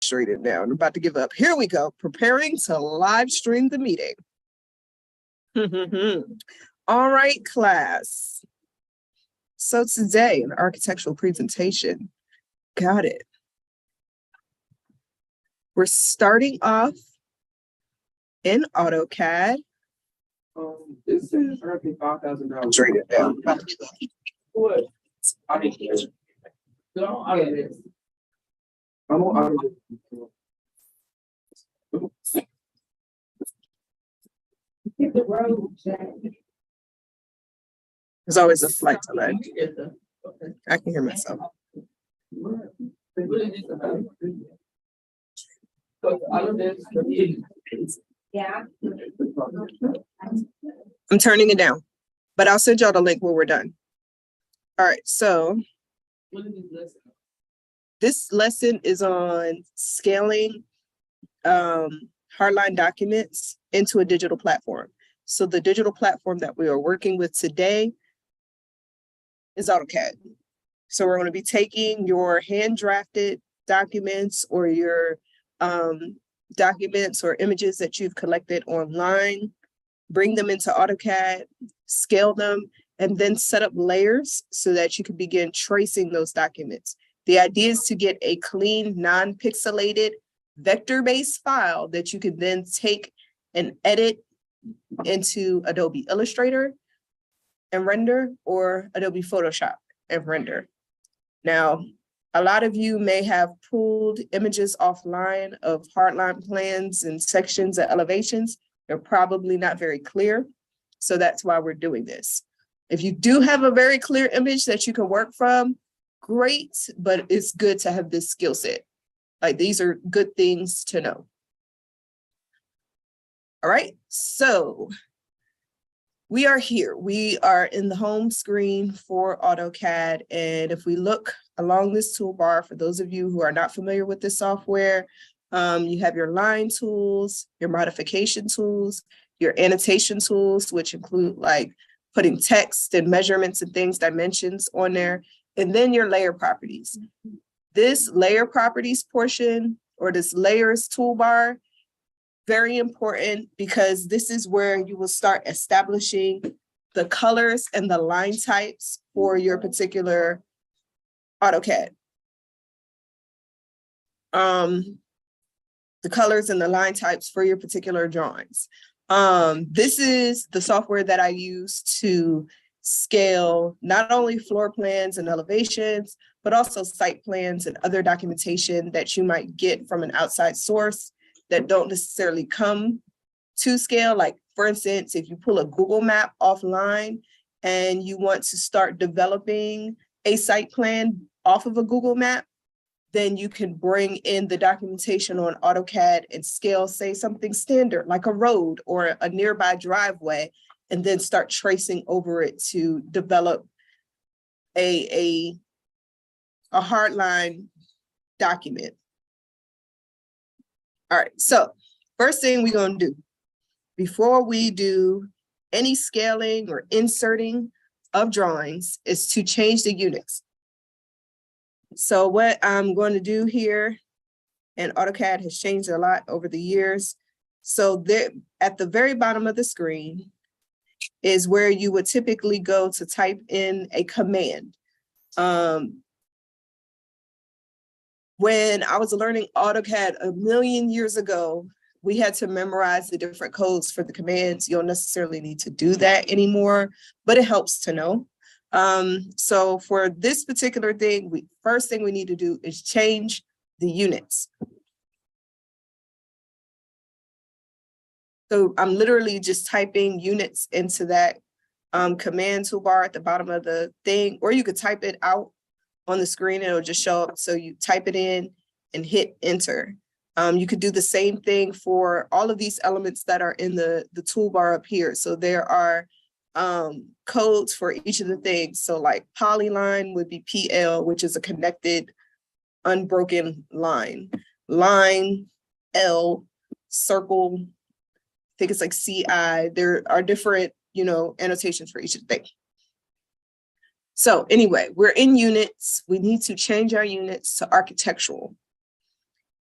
to read it now. I'm about to give up. Here we go. Preparing to live stream the meeting. All right, class. So today, an architectural presentation. Got it. We're starting off in AutoCAD. This is roughly $5,000. Trade it down. What? I didn't hear it. No, I didn't. I'm on. Hit the road, Jack. There's always a flight delay. I can hear myself. Yeah. I'm turning it down, but I'll send y'all the link when we're done. All right, so this lesson is on scaling hardline documents into a digital platform. So the digital platform that we are working with today is AutoCAD. So we're going to be taking your hand drafted documents or your documents or images that you've collected online, bring them into AutoCAD, scale them, and then set up layers so that you can begin tracing those documents. The idea is to get a clean, non-pixelated, vector-based file that you can then take and edit into Adobe Illustrator and render, or Adobe Photoshop and render. Now, a lot of you may have pulled images offline of hardline plans and sections and elevations. They're probably not very clear. So that's why we're doing this. If you do have a very clear image that you can work from, great, but it's good to have this skill set. Like, these are good things to know. All right, so we are here. We are in the home screen for AutoCAD. And if we look along this toolbar, for those of you who are not familiar with this software, you have your line tools, your modification tools, your annotation tools, which include like putting text and measurements and things, dimensions on there, and then your layer properties. This layer properties portion, or this layers toolbar, very important, because this is where you will start establishing the colors and the line types for your particular AutoCAD. The colors and the line types for your particular drawings. This is the software that I use to scale not only floor plans and elevations, but also site plans and other documentation that you might get from an outside source that don't necessarily come to scale. Like, for instance, if you pull a Google map offline and you want to start developing a site plan off of a Google map, then you can bring in the documentation on AutoCAD and scale, say, something standard like a road or a nearby driveway, and then start tracing over it to develop a hardline document. All right, so first thing we're going to do before we do any scaling or inserting of drawings is to change the units. So what I'm going to do here, and AutoCAD has changed a lot over the years. So there, at the very bottom of the screen is where you would typically go to type in a command. When I was learning AutoCAD a million years ago, we had to memorize the different codes for the commands. You don't necessarily need to do that anymore, but it helps to know. So for this particular thing, first thing we need to do is change the units. So I'm literally just typing units into that command toolbar at the bottom of the thing, or you could type it out on the screen and it'll just show up. So you type it in and hit enter. You could do the same thing for all of these elements that are in the toolbar up here. So there are codes for each of the things. So like polyline would be PL, which is a connected, unbroken line. Line, L, circle, I think it's like CI. There are different, annotations for each of the things. So anyway, we're in units. We need to change our units to architectural.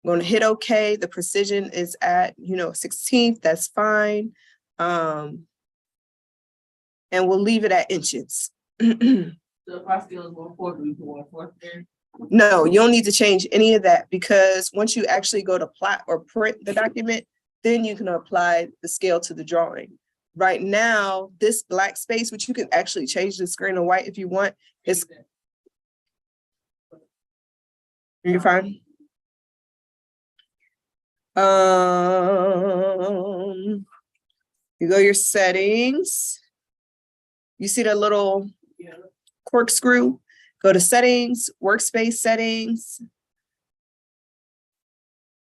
I'm going to hit OK. The precision is at, 16th. That's fine. And we'll leave it at inches. So if our scale is 1/4, we put 1/4 there. No, you don't need to change any of that, because once you actually go to plot or print the document, then you can apply the scale to the drawing. Right now, this black space, which you can actually change the screen to white if you want, is. You're fine. You go to your settings. You see the little corkscrew? Go to settings, workspace settings.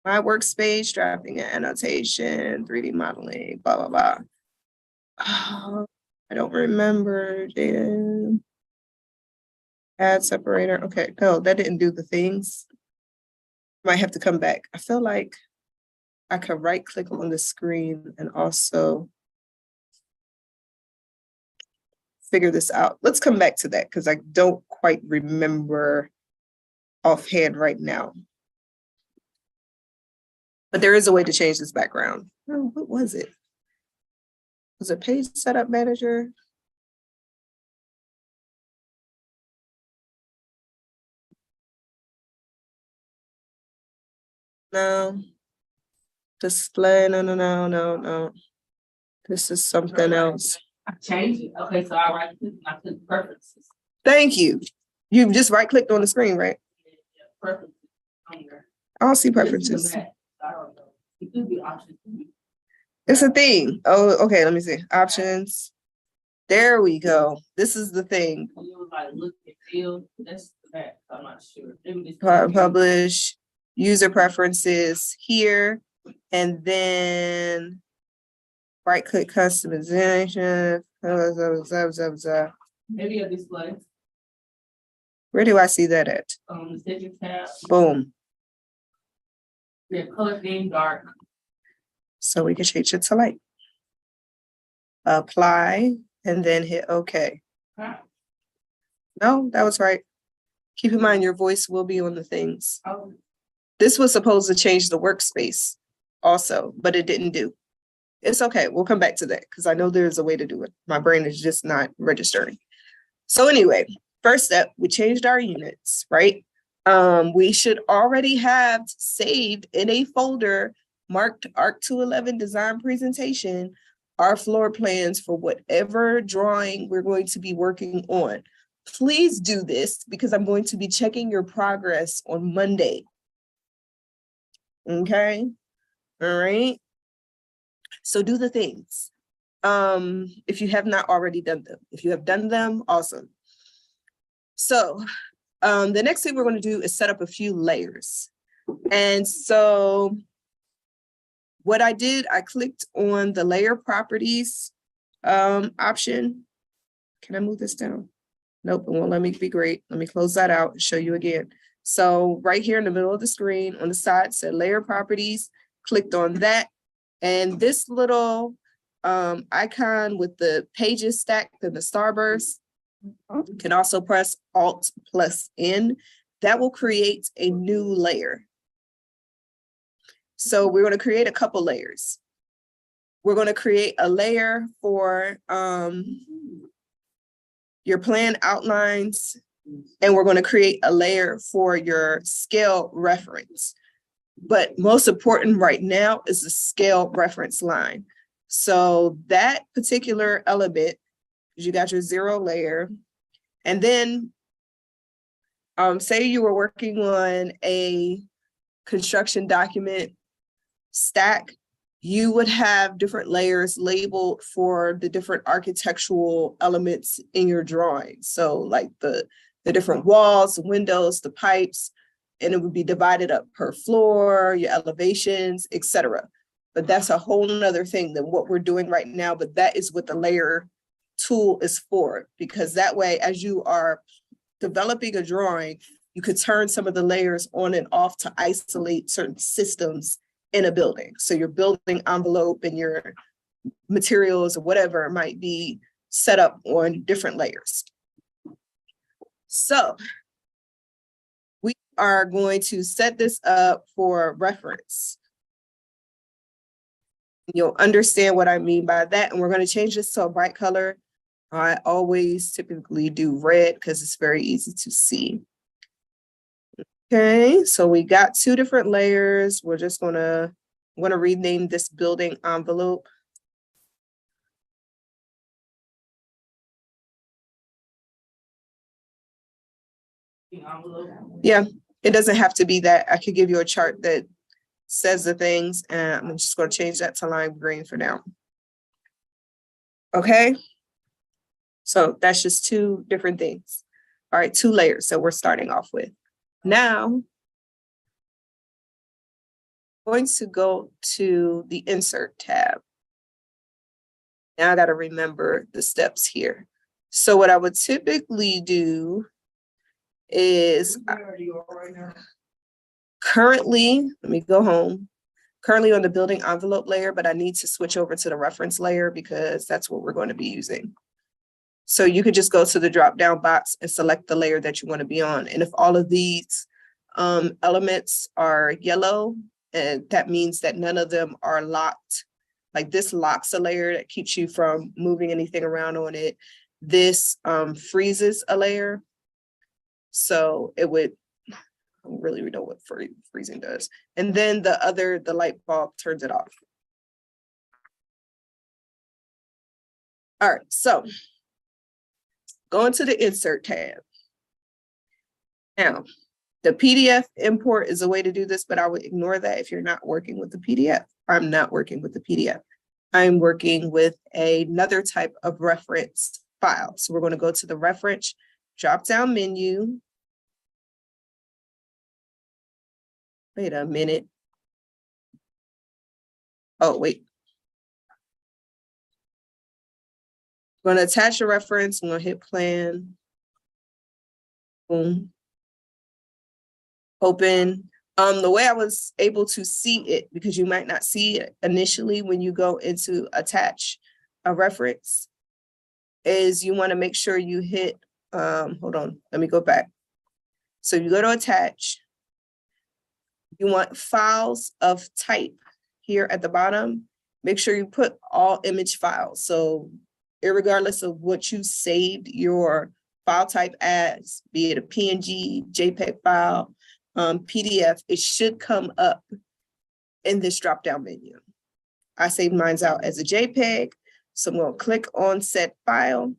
My workspace, drafting and annotation, 3D modeling, blah, blah, blah. Oh, I don't remember, Jaden. Add separator. Okay, no, that didn't do the things. Might have to come back. I feel like I could right click on the screen and also figure this out. Let's come back to that because I don't quite remember offhand right now. But there is a way to change this background. Oh, what was it? Was it page setup manager? No. Display, no. This is something else. I changed it. Okay, so I right click and I click preferences. Thank you. You just right clicked on the screen, right? Yeah, preferences. I don't see preferences. I don't know. It could be options. It's a thing. Oh, okay, let me see. Options. There we go. This is the thing. You was like, look at field. That's the back. I'm not sure. Publish, user preferences here, and then right click customization. Maybe a display. Where do I see that at? The settings tab. Boom. Yeah, color theme dark. So we can change it to light. Apply and then hit OK. Huh? No, that was right. Keep in mind your voice will be on the things. Oh. This was supposed to change the workspace also, but it didn't do. It's okay. We'll come back to that because I know there's a way to do it. My brain is just not registering. So anyway, first step, we changed our units, right? We should already have saved in a folder marked ARC 211 design presentation our floor plans for whatever drawing we're going to be working on. Please do this because I'm going to be checking your progress on Monday. Okay, all right. So do the things. If you have not already done them. If you have done them, awesome. So the next thing we're going to do is set up a few layers. And so what I did, I clicked on the layer properties option. Can I move this down? Nope, it won't let me be great. Let me close that out and show you again. So right here in the middle of the screen on the side said layer properties, clicked on that. And this little icon with the pages stacked and the starburst, can also press Alt+N. That will create a new layer. So we're going to create a couple layers. We're going to create a layer for your plan outlines, and we're going to create a layer for your scale reference. But most important right now is the scale reference line. So that particular element, you got your 0 layer, and then say you were working on a construction document stack, you would have different layers labeled for the different architectural elements in your drawing. So like the different walls, the windows, the pipes, and it would be divided up per floor, your elevations, etc. But that's a whole nother thing than what we're doing right now. But that is what the layer tool is for, because that way, as you are developing a drawing, you could turn some of the layers on and off to isolate certain systems in a building. So your building envelope and your materials or whatever might be set up on different layers. So we are going to set this up for reference. You'll understand what I mean by that. And we're going to change this to a bright color. I always typically do red because it's very easy to see. Okay, so we got two different layers. We're just I'm gonna rename this building envelope. The envelope. Yeah, it doesn't have to be that. I could give you a chart that says the things, and I'm just going to change that to lime green for now. Okay, so that's just two different things. All right, two layers. So we're starting off with. Now, I'm going to go to the Insert tab. Now I got to remember the steps here. So what I would typically do is currently, let me go home, currently on the building envelope layer, but I need to switch over to the reference layer because that's what we're going to be using. So you could just go to the drop down box and select the layer that you want to be on. And if all of these elements are yellow, and that means that none of them are locked. Like this locks a layer that keeps you from moving anything around on it. This freezes a layer. So it would, I don't really know what freezing does. And then the light bulb turns it off. All right, so going to the Insert tab. Now, the PDF import is a way to do this, but I would ignore that if you're not working with the PDF. I'm not working with the PDF. I'm working with another type of reference file. So we're going to go to the reference drop-down menu. Wait a minute. Oh, wait. I'm going to attach a reference. I'm going to hit plan. Boom. Open. The way I was able to see it, because you might not see it initially when you go into attach a reference, is you want to make sure you hit, hold on, let me go back. So you go to attach. You want files of type here at the bottom. Make sure you put all image files. So irregardless of what you saved your file type as, be it a PNG, JPEG file, PDF, it should come up in this drop-down menu. I saved mine out as a JPEG. So I'm going to click on set file,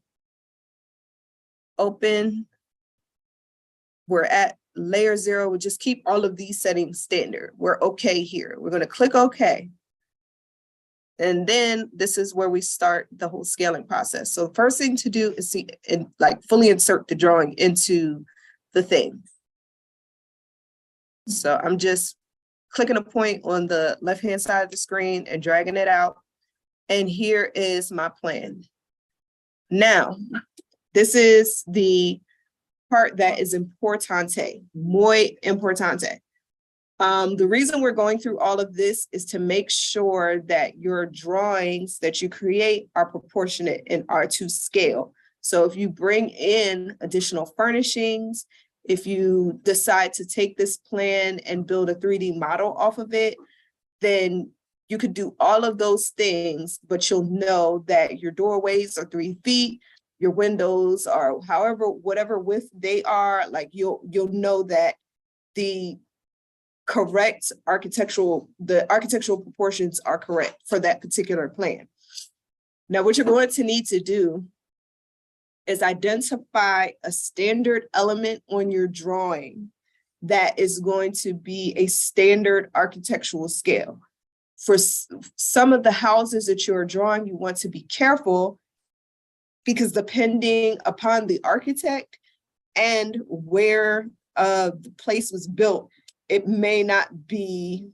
open. We're at layer 0. We just keep all of these settings standard. We're okay here. We're going to click OK. And then this is where we start the whole scaling process. So the first thing to do is see and like fully insert the drawing into the thing. So I'm just clicking a point on the left-hand side of the screen and dragging it out. And here is my plan. Now, this is the part that is importante, muy importante. The reason we're going through all of this is to make sure that your drawings that you create are proportionate and are to scale. So if you bring in additional furnishings, if you decide to take this plan and build a 3D model off of it, then you could do all of those things, but you'll know that your doorways are 3 feet, your windows are whatever width they are, like you'll know that the architectural proportions are correct for that particular plan. Now, what you're going to need to do is identify a standard element on your drawing that is going to be a standard architectural scale. For some of the houses that you're drawing, you want to be careful because depending upon the architect and where the place was built, it may not be,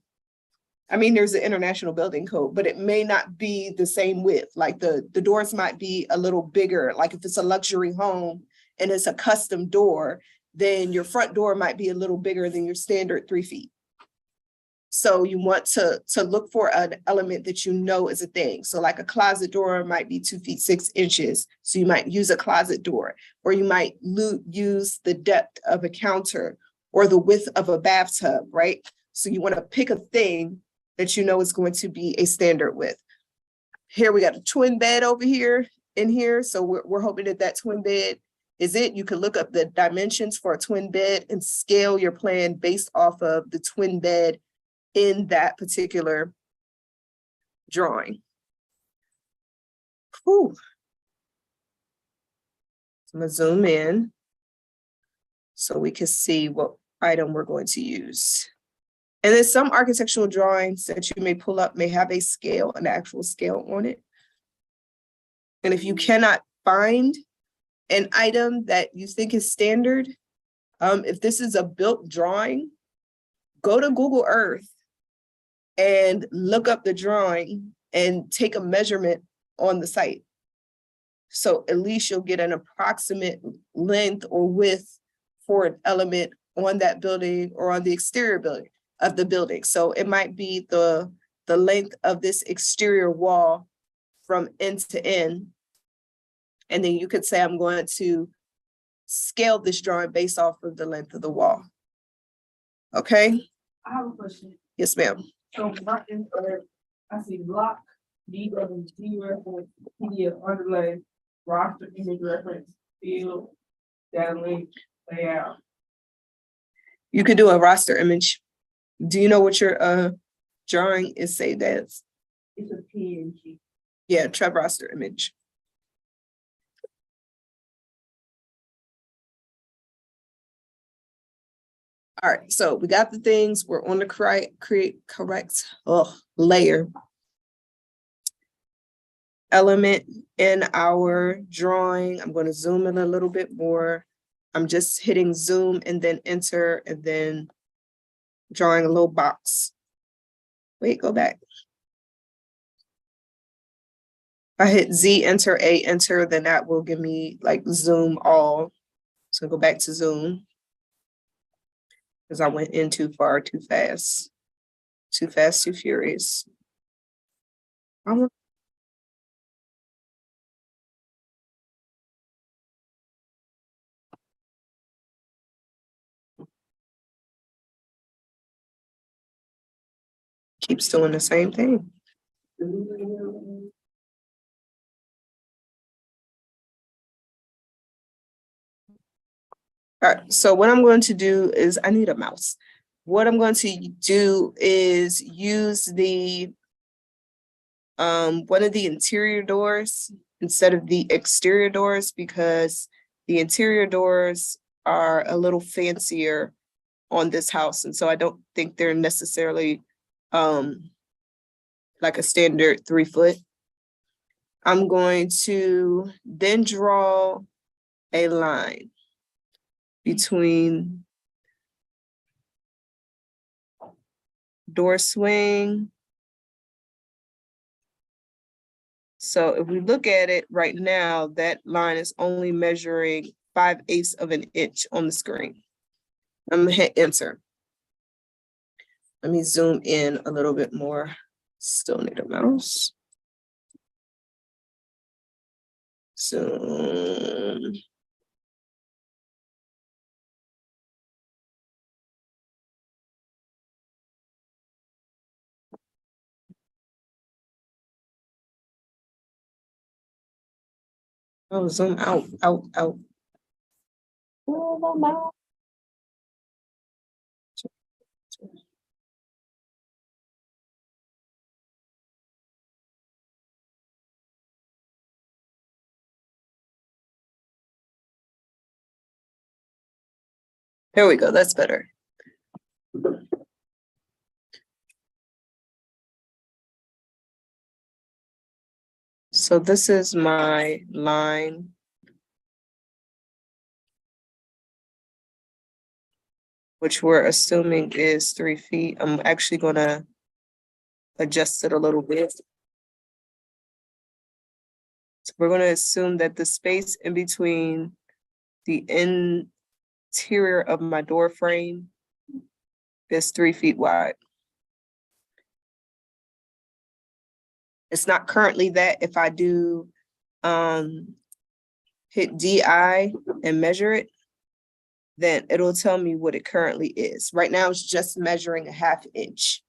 I mean, there's an international building code, but it may not be the same width. Like the doors might be a little bigger. Like if it's a luxury home and it's a custom door, then your front door might be a little bigger than your standard 3 feet. So you want to look for an element that you know is a thing. So like a closet door might be 2 feet 6 inches. So you might use a closet door, or you might use the depth of a counter, or the width of a bathtub, right? So you want to pick a thing that you know is going to be a standard width. Here we got a twin bed over here in here. So we're hoping that that twin bed is it. You can look up the dimensions for a twin bed and scale your plan based off of the twin bed in that particular drawing. Whew. So I'm gonna zoom in so we can see what item we're going to use. And then some architectural drawings that you may pull up may have a scale, an actual scale on it. And if you cannot find an item that you think is standard, if this is a built drawing, go to Google Earth and look up the drawing and take a measurement on the site. So at least you'll get an approximate length or width for an element on that building or on the exterior building of the building. So it might be the length of this exterior wall from end to end. And then you could say, I'm going to scale this drawing based off of the length of the wall. Okay? I have a question. Yes, ma'am. So not in, I see block, DWG reference, PDF underlay, roster image reference, field, data link, layout. You could do a roster image. Do you know what your drawing is saved as? It's a PNG. Yeah, Trev roster image. All right, so we got the things, we're on the correct layer. Element in our drawing. I'm going to zoom in a little bit more. I'm just hitting zoom and then enter and then drawing a little box. Wait, go back. If I hit Z, enter, A, enter, then that will give me like zoom all. So go back to zoom. Because I went in too far, too fast. Too fast, too furious. Keeps doing the same thing. All right, so what I'm going to do is I need a mouse. What I'm going to do is use the one of the interior doors instead of the exterior doors because the interior doors are a little fancier on this house. And so I don't think they're necessarily like a standard 3 foot. I'm going to then draw a line between door swing. So if we look at it right now, that line is only measuring 5/8 of an inch on the screen. I'm gonna hit enter. Let me zoom in a little bit more. Still need a mouse. Zoom. Oh, zoom out. Oh, my mouse. There we go, that's better. So this is my line. Which we're assuming is 3 feet. I'm actually gonna adjust it a little bit. So we're gonna assume that the space in between the interior of my door frame is 3 feet wide. It's not currently that. If I do hit DI and measure it, then it'll tell me what it currently is. Right now, it's just measuring a 1/2 inch.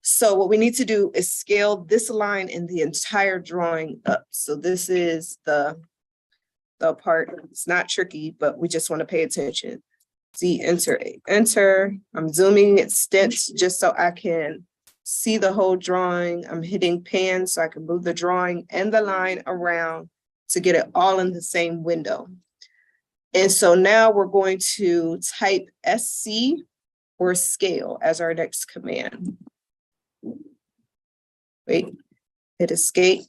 So what we need to do is scale this line in the entire drawing up. So this is the part. It's not tricky, but we just want to pay attention. Z, enter, A, enter. I'm zooming extent just so I can see the whole drawing. I'm hitting pan so I can move the drawing and the line around to get it all in the same window. And so now we're going to type SC or scale as our next command. Wait, hit escape.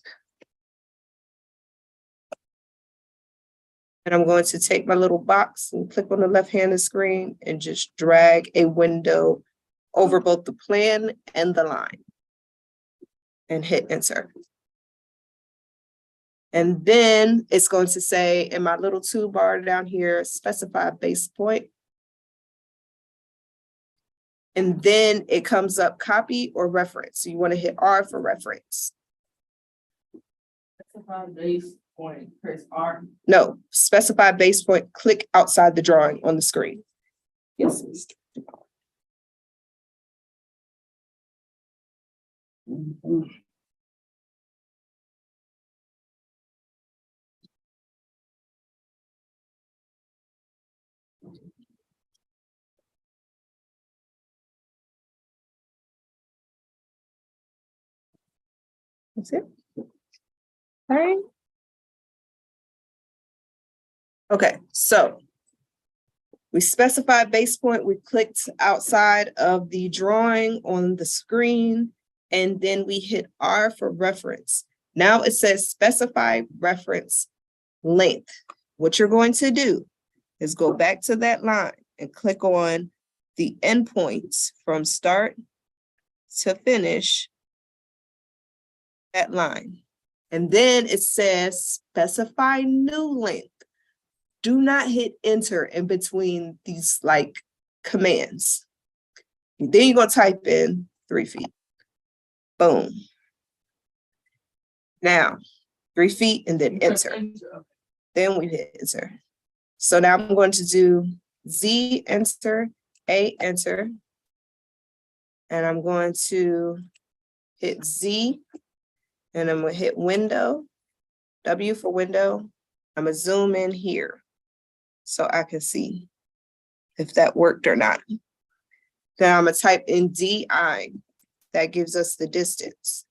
And I'm going to take my little box and click on the left hand of the screen and just drag a window over both the plan and the line and hit enter. And then it's going to say in my little toolbar down here, specify base point. And then it comes up copy or reference. So you want to hit R for reference. Specify base point, press R. No, specify base point, click outside the drawing on the screen. Yes. That's it. All right. Okay, so we specified base point, we clicked outside of the drawing on the screen, and then we hit R for reference. Now it says specify reference length. What you're going to do is go back to that line and click on the endpoints from start to finish that line. And then it says specify new length. Do not hit enter in between these like commands. And then you're gonna type in 3 feet. Boom. Now, 3 feet and then enter. Then we hit enter. So now I'm going to do Z, enter, A, enter. And I'm going to hit Z, and I'm gonna hit window, W for window. I'm gonna zoom in here so I can see if that worked or not. Then I'm gonna type in DI, that gives us the distance.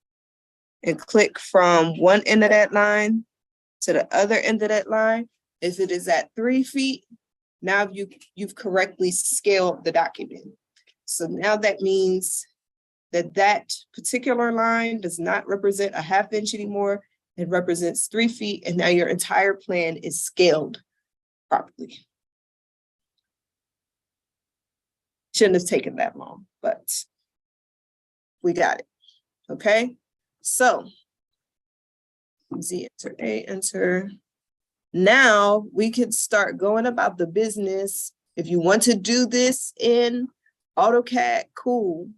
And click from one end of that line to the other end of that line. If it is at 3 feet, now you've correctly scaled the document. So now that means that that particular line does not represent a 1/2 inch anymore. It represents 3 feet, and now your entire plan is scaled properly. Shouldn't have taken that long, but we got it. Okay, so Z, enter, A, enter. Now we can start going about the business. If you want to do this in AutoCAD, cool.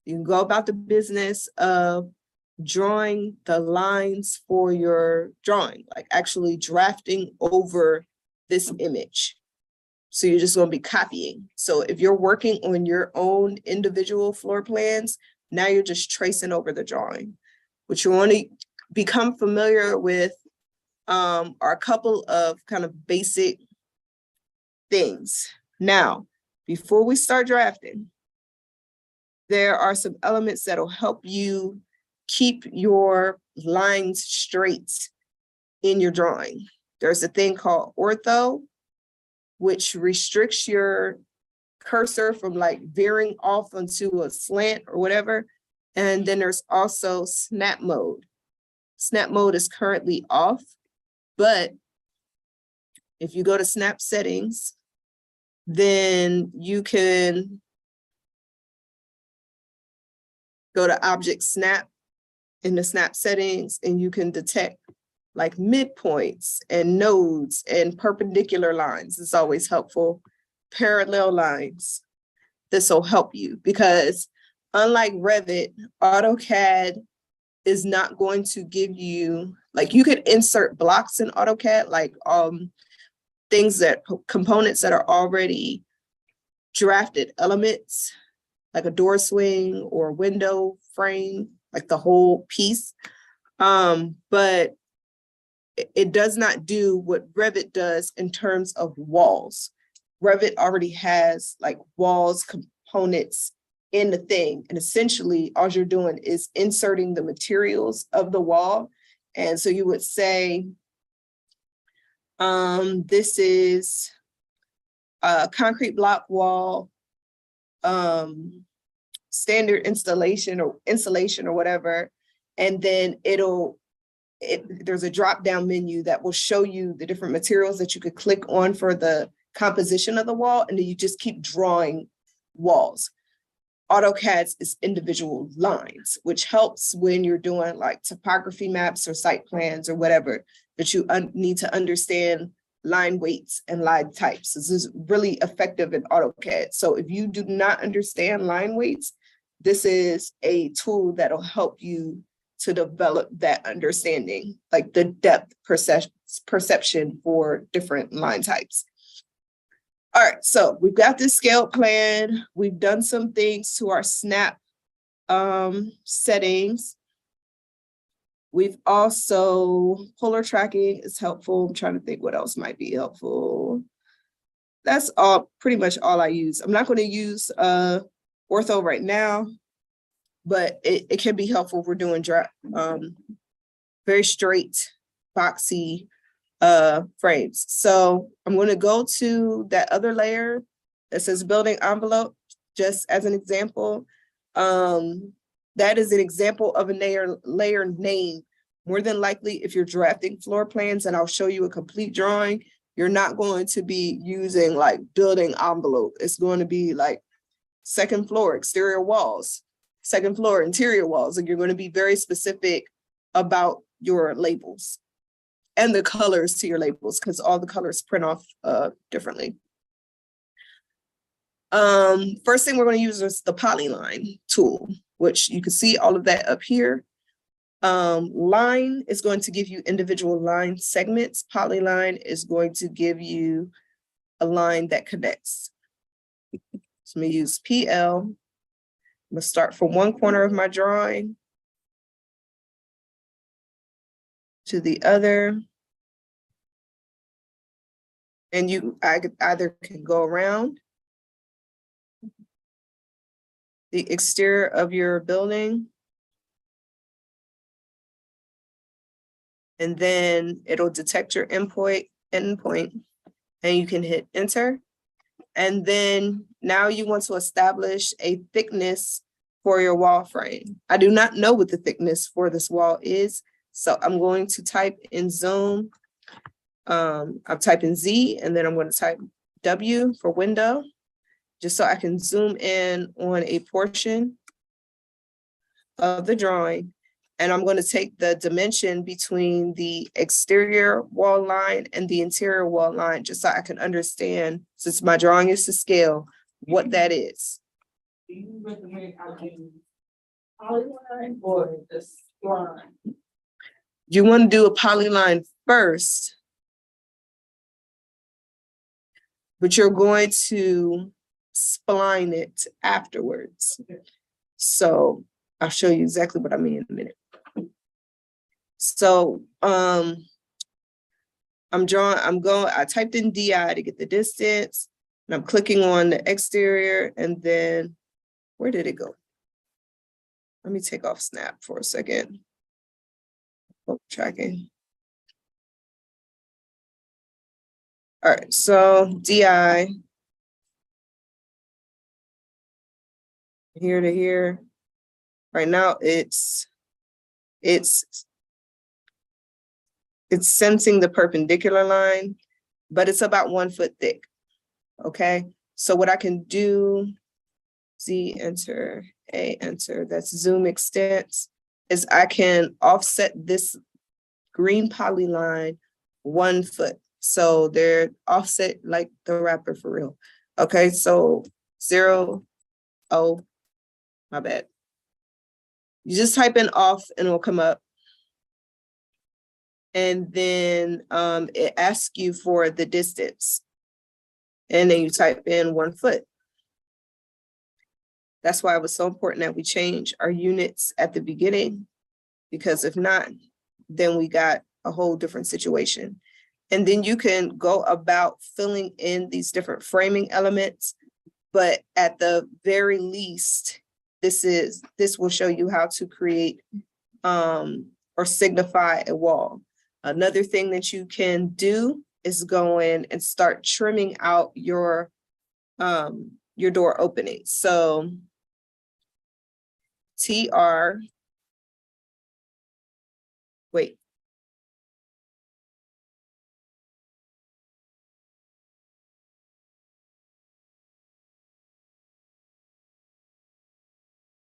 You can go about the business of drawing the lines for your drawing, like actually drafting over this image. So you're just going to be copying. So if you're working on your own individual floor plans, now you're just tracing over the drawing. What you want to become familiar with are a couple of kind of basic things. Now, before we start drafting, there are some elements that will help you keep your lines straight in your drawing. There's a thing called ortho, which restricts your cursor from like veering off onto a slant or whatever. And then there's also snap mode. Snap mode is currently off, but if you go to snap settings, then you can go to object snap in the snap settings, and you can detect like midpoints and nodes and perpendicular lines. It's always helpful. Parallel lines. This will help you because unlike Revit, AutoCAD is not going to give you, like you could insert blocks in AutoCAD, like things that, components that are already drafted, elements, like a door swing or a window frame, like the whole piece. But it does not do what Revit does in terms of walls. Revit already has like walls, components in the thing. And essentially all you're doing is inserting the materials of the wall. And so you would say, this is a concrete block wall, standard installation or insulation or whatever. And then there's a drop-down menu that will show you the different materials that you could click on for the composition of the wall, and then you just keep drawing walls. AutoCAD is individual lines, which helps when you're doing like topography maps or site plans or whatever, that you need to understand line weights and line types. This is really effective in AutoCAD. So if you do not understand line weights, this is a tool that'll help you to develop that understanding, like the depth perception for different line types. All right, so we've got this scale plan. We've done some things to our snap settings. We've also, polar tracking is helpful. I'm trying to think what else might be helpful. That's all, pretty much all I use. I'm not going to use ortho right now, but it can be helpful if we're doing very straight, boxy frames. So I'm going to go to that other layer that says building envelope, just as an example. That is an example of a layer name. More than likely, if you're drafting floor plans, and I'll show you a complete drawing, you're not going to be using like building envelope. It's going to be like second floor exterior walls, second floor interior walls, and you're going to be very specific about your labels and the colors to your labels, because all the colors print off differently. First thing we're going to use is the polyline tool, which you can see all of that up here. Line is going to give you individual line segments. Polyline is going to give you a line that connects. So I'm going to use PL. I'm going to start from one corner of my drawing to the other. And I either can go around the exterior of your building, and then it'll detect your endpoint, and you can hit enter. And then now you want to establish a thickness for your wall frame. I do not know what the thickness for this wall is, so I'm going to type in zoom. I'll type in Z, and then I'm going to type W for window, just so I can zoom in on a portion of the drawing. And I'm going to take the dimension between the exterior wall line and the interior wall line, just so I can understand, since my drawing is to scale, what that is. Do you recommend I use polyline or just line? You want to do a polyline first, but you're going to spline it afterwards. Okay. So I'll show you exactly what I mean in a minute. So I typed in DI to get the distance, and I'm clicking on the exterior, and then where did it go? Let me take off snap for a second. Oh, tracking. All right, so DI here to here. Right now it's sensing the perpendicular line, but it's about 1 foot thick. Okay, so what I can do, Z enter, A enter, that's zoom extents, is I can offset this green polyline 1 foot. So they're offset like the wrapper for real. Okay, so 0, oh, my bad. You just type in off and it'll come up. And then it asks you for the distance. And then you type in 1 foot. That's why it was so important that we change our units at the beginning, because if not, then we got a whole different situation. And then you can go about filling in these different framing elements, but at the very least, this will show you how to create or signify a wall. Another thing that you can do is go in and start trimming out your door openings. So TR, wait.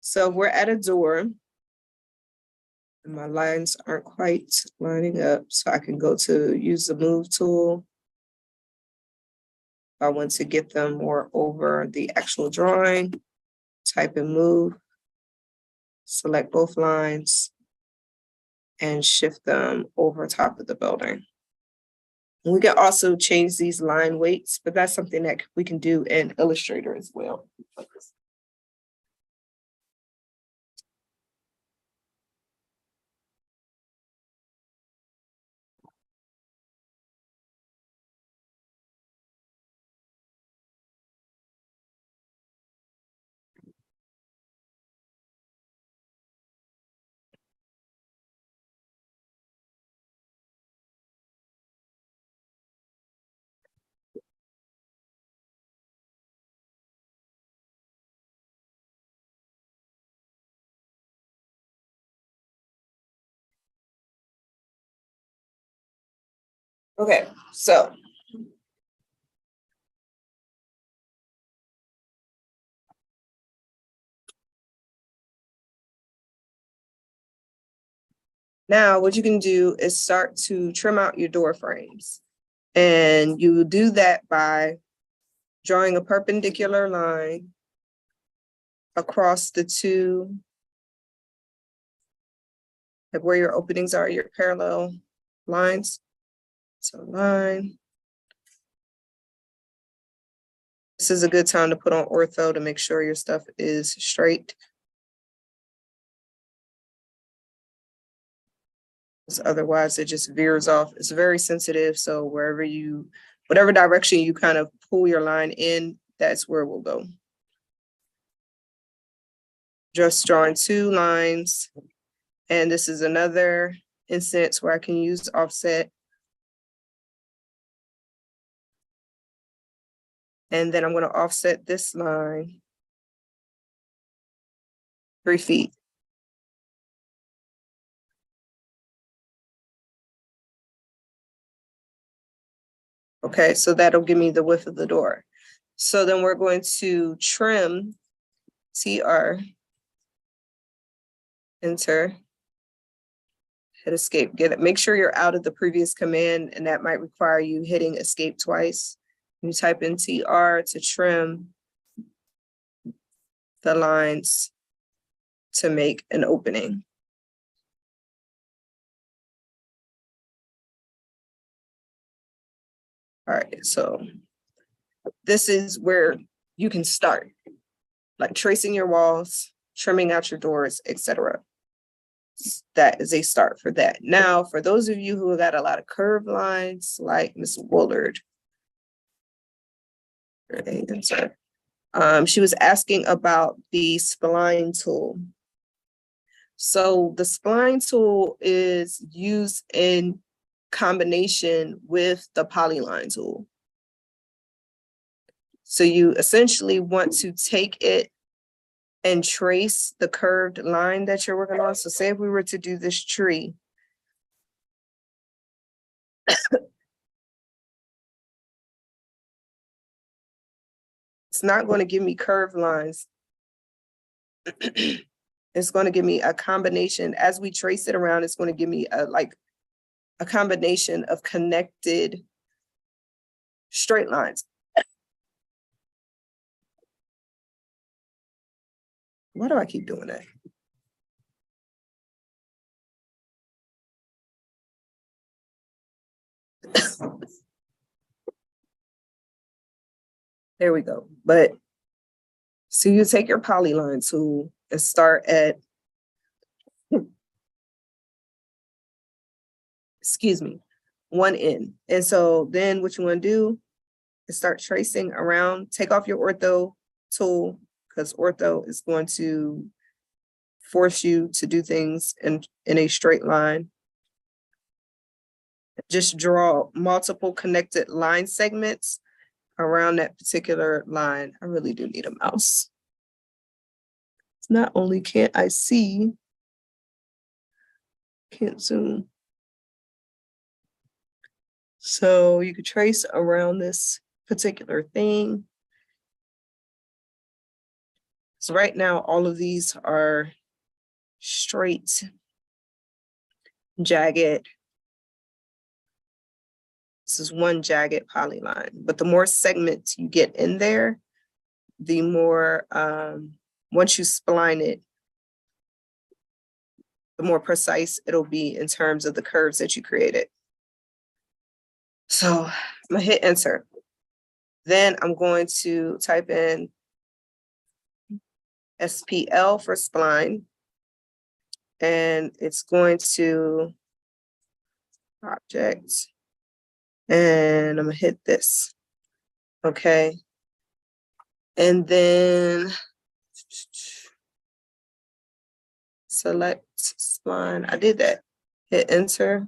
So we're at a door. And my lines aren't quite lining up, so I can go to use the move tool. If I want to get them more over the actual drawing, type in move, select both lines, and shift them over top of the building. And we can also change these line weights, but that's something that we can do in Illustrator as well. Okay, so now what you can do is start to trim out your door frames. And you do that by drawing a perpendicular line across the two, like where your openings are, your parallel lines. So line. This is a good time to put on ortho to make sure your stuff is straight. Because otherwise it just veers off. It's very sensitive. So whatever direction you kind of pull your line in, that's where we'll go. Just drawing 2 lines. And this is another instance where I can use offset. And then I'm going to offset this line 3 feet. Okay, so that'll give me the width of the door. So then we're going to trim TR, enter, hit escape, get it. Make sure you're out of the previous command, and that might require you hitting escape twice. You type in TR to trim the lines to make an opening. All right, so this is where you can start, like tracing your walls, trimming out your doors, etc. That is a start for that. Now, for those of you who have got a lot of curved lines, like Ms. Woolard, she was asking about the spline tool. So the spline tool is used in combination with the polyline tool. So you essentially want to take it and trace the curved line that you're working on. So say if we were to do this tree. It's not going to give me curved lines. It's going to give me a combination. As we trace it around, it's going to give me a combination of connected straight lines. Why do I keep doing that? There we go. But so you take your polyline tool and start at, excuse me, one end. And so then what you want to do is start tracing around, take off your ortho tool, because ortho is going to force you to do things in a straight line. Just draw multiple connected line segments around that particular line. I really do need a mouse. Not only can't I see, can't zoom. So you could trace around this particular thing. So right now, all of these are straight, jagged. This is one jagged polyline, but the more segments you get in there, the more, once you spline it, the more precise it'll be in terms of the curves that you created. So I'm gonna hit enter. Then I'm going to type in SPL for spline. And it's going to object. And I'm gonna hit this. Okay. And then select spline. I did that. Hit enter.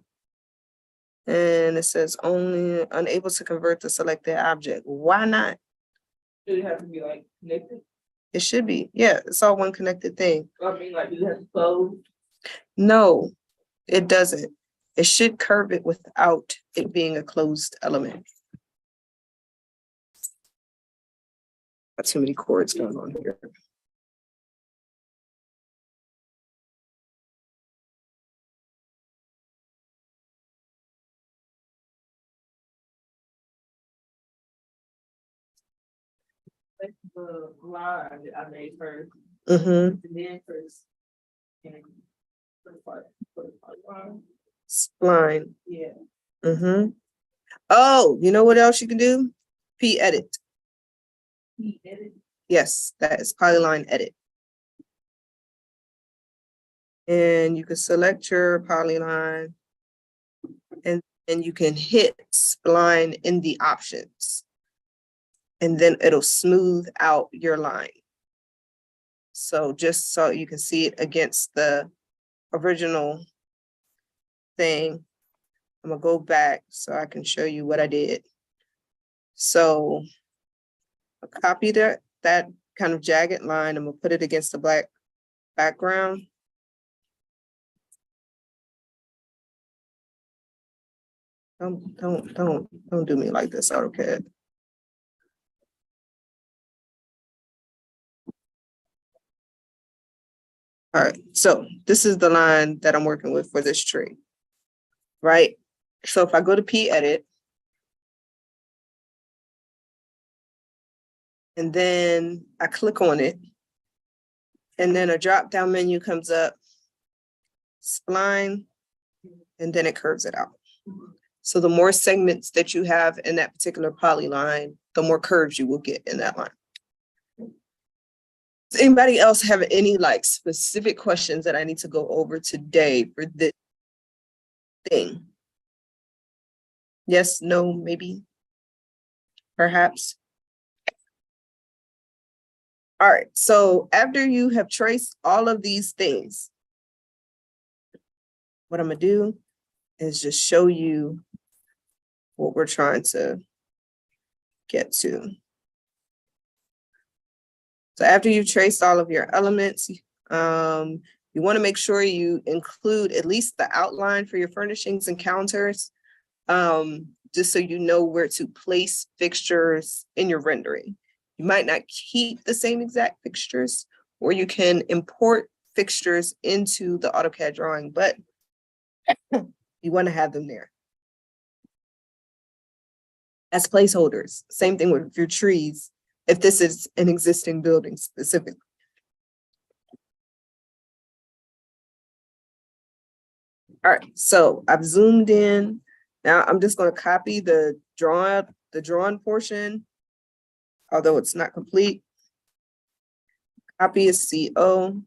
And it says only unable to convert the selected object. Why not? Does it have to be like connected? It should be. Yeah, it's all one connected thing. I mean, like, does it have to close? No, it doesn't. It should curve it without it being a closed element. Got too many chords going on here. Like the line that I made first, Mm-hmm. and then first. And first part line. Spline. Yeah. Mm-hmm. Oh, you know what else you can do? P-edit. Edit. Yes, that is polyline edit. And you can select your polyline and you can hit spline in the options. And then it'll smooth out your line. So just so you can see it against the original thing, I'm gonna go back so I can show you what I did. So I copied that kind of jagged line. I'm gonna put it against the black background. Don't do me like this, AutoCAD. All right, so this is the line that I'm working with for this tree, right? So if I go to P-edit, and then I click on it, and then a drop-down menu comes up, spline, and then it curves it out. So the more segments that you have in that particular polyline, the more curves you will get in that line. Does anybody else have any like specific questions that I need to go over today for this thing? Yes, no, maybe, perhaps. All right, so after you have traced all of these things, what I'm gonna do is just show you what we're trying to get to. So after you've traced all of your elements, you want to make sure you include at least the outline for your furnishings and counters, just so you know where to place fixtures in your rendering. You might not keep the same exact fixtures, or you can import fixtures into the AutoCAD drawing, but you want to have them there as placeholders. Same thing with your trees, if this is an existing building specifically. All right, so I've zoomed in. Now I'm just going to copy the drawn portion although it's not complete. Copy is CO.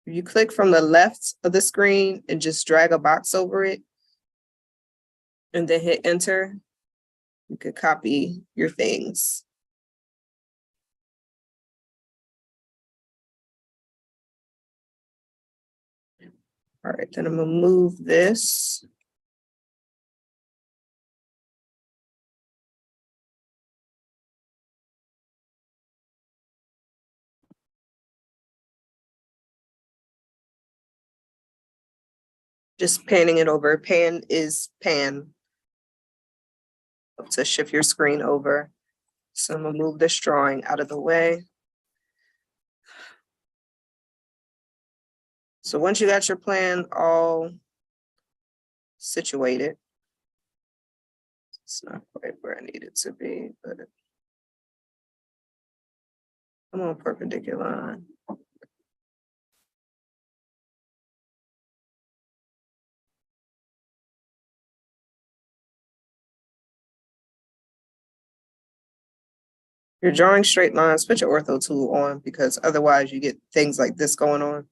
If you click from the left of the screen and just drag a box over it and then hit enter, you could copy your things. All right, then I'm gonna move this. Just panning it over. Pan is pan. To shift your screen over. So I'm gonna move this drawing out of the way. So once you got your plan all situated, it's not quite where I need it to be, but I'm on perpendicular line. You're drawing straight lines, put your ortho tool on because otherwise you get things like this going on.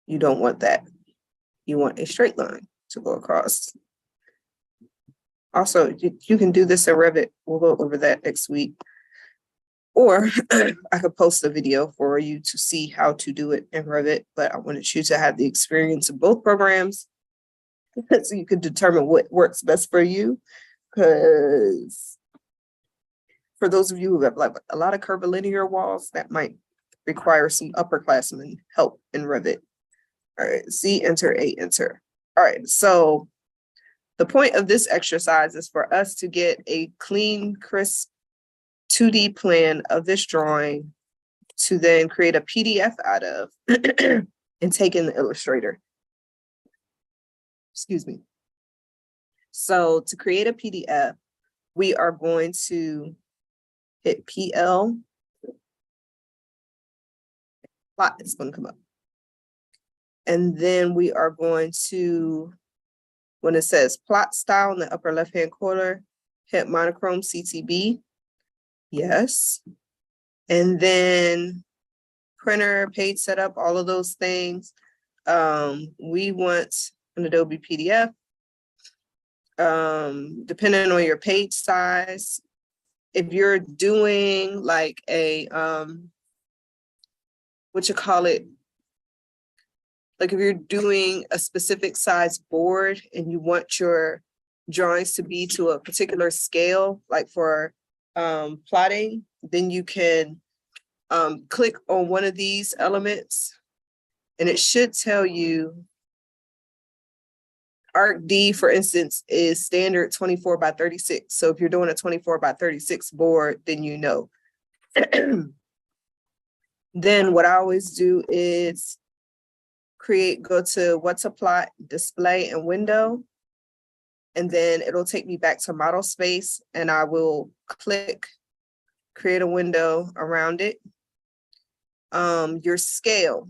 You don't want that. You want a straight line to go across. Also, you can do this in Revit. We'll go over that next week. Or I could post a video for you to see how to do it in Revit, but I wanted you to have the experience of both programs so you can determine what works best for you. Because for those of you who have like a lot of curvilinear walls, that might require some upperclassmen help in Revit. All right, C, enter, A, enter. All right, so the point of this exercise is for us to get a clean, crisp 2D plan of this drawing to then create a PDF out of and take in the Illustrator. Excuse me. So to create a PDF, we are going to hit PL. Plot is going to come up. And then we are going to, when it says plot style in the upper left-hand corner, hit monochrome CTB. Yes. And then printer, page setup, all of those things. We want an Adobe PDF. Depending on your page size, if you're doing like a, what you call it? Like if you're doing a specific size board and you want your drawings to be to a particular scale, like for plotting, then you can click on one of these elements and it should tell you ArcD, for instance, is standard 24 by 36. So if you're doing a 24 by 36 board, then you know. Then what I always do is go to what's a plot, display, and window. And then it'll take me back to model space and I will click create a window around it. Your scale.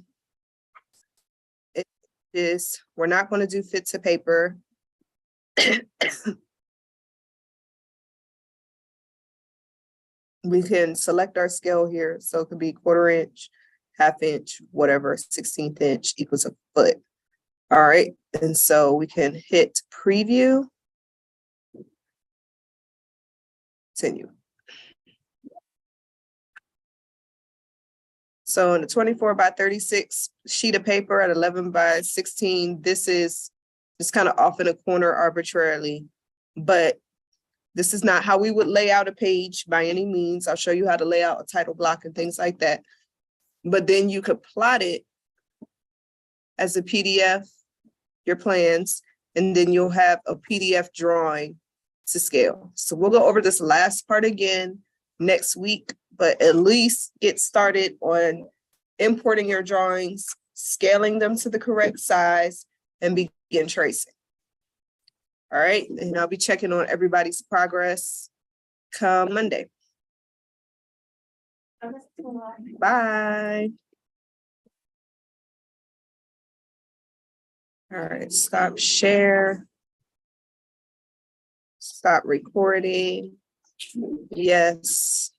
It is, we're not going to do fit to paper. We can select our scale here. So it could be 1/4 inch, 1/2 inch, whatever, 1/16 inch equals a foot. All right. And so we can hit preview. Continue. So in the 24 by 36 sheet of paper at 11 by 16, this is just kind of off in a corner arbitrarily, but this is not how we would lay out a page by any means. I'll show you how to lay out a title block and things like that. But then you could plot it as a PDF, your plans, and then you'll have a PDF drawing to scale. So we'll go over this last part again next week, but at least get started on importing your drawings, scaling them to the correct size, and begin tracing. All right, and I'll be checking on everybody's progress come Monday. Bye. All right, stop share. Stop recording. Yes.